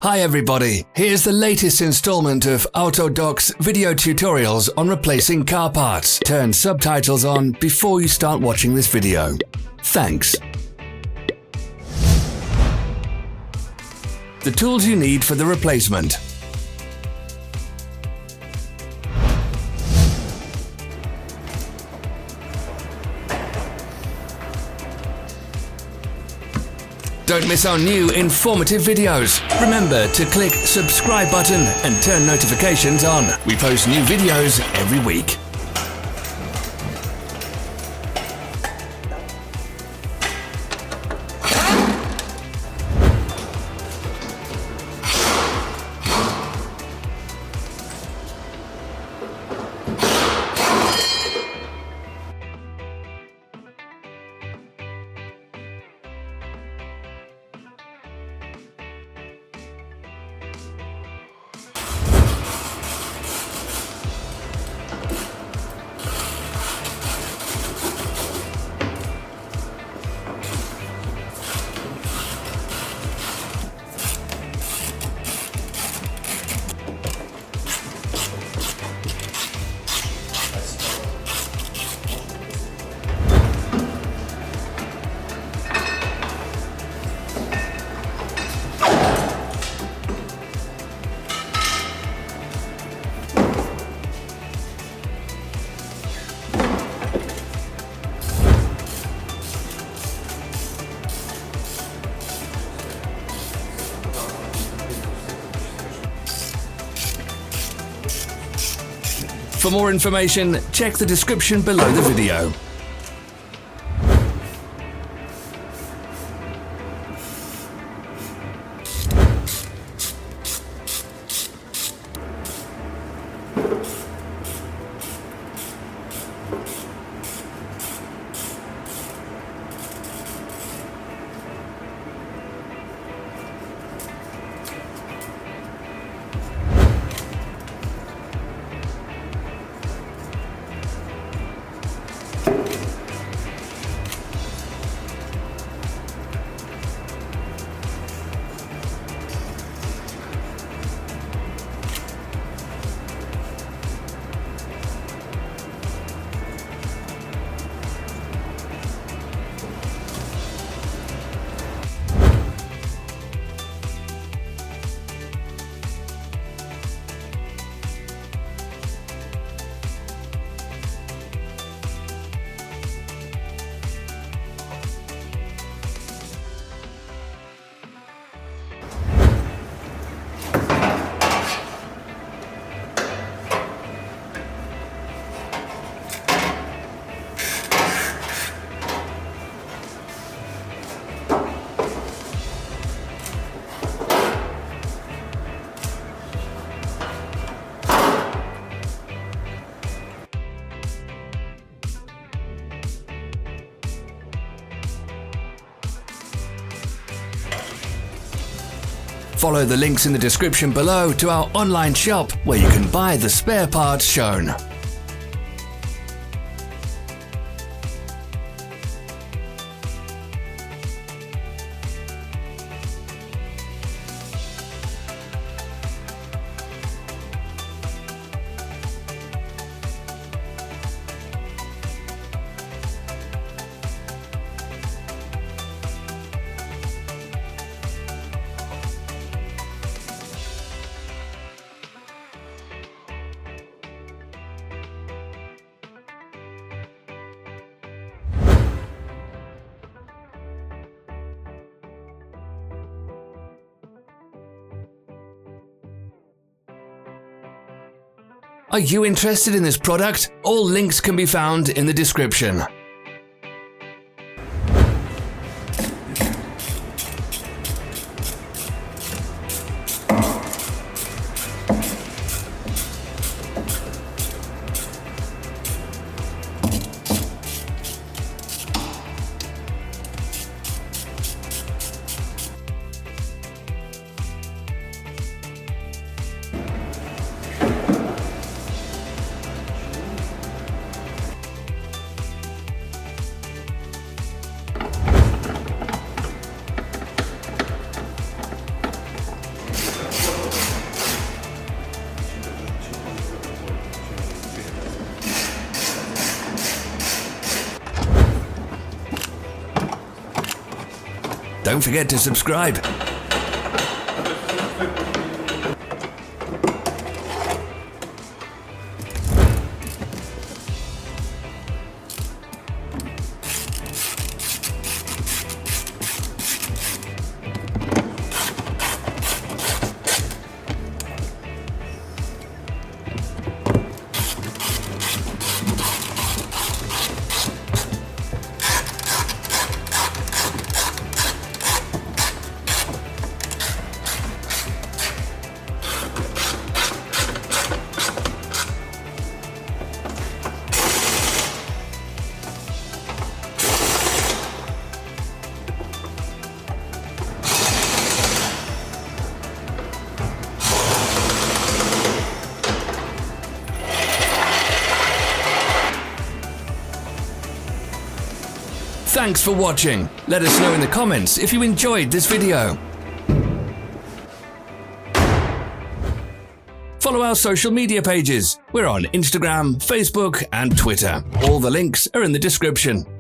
Hi everybody, here's the latest installment of Autodoc's video tutorials on replacing car parts. Turn subtitles on before you start watching this video. Thanks. The tools you need for the replacement. Don't miss our new informative videos. Remember to click subscribe button and turn notifications on. We post new videos every week. For more information, check the description below the video. Follow the links in the description below to our online shop where you can buy the spare parts shown. Are you interested in this product? All links can be found in the description. Don't forget to subscribe. Thanks for watching. Let us know in the comments if you enjoyed this video. Follow our social media pages. We're on Instagram, Facebook, and Twitter. All the links are in the description.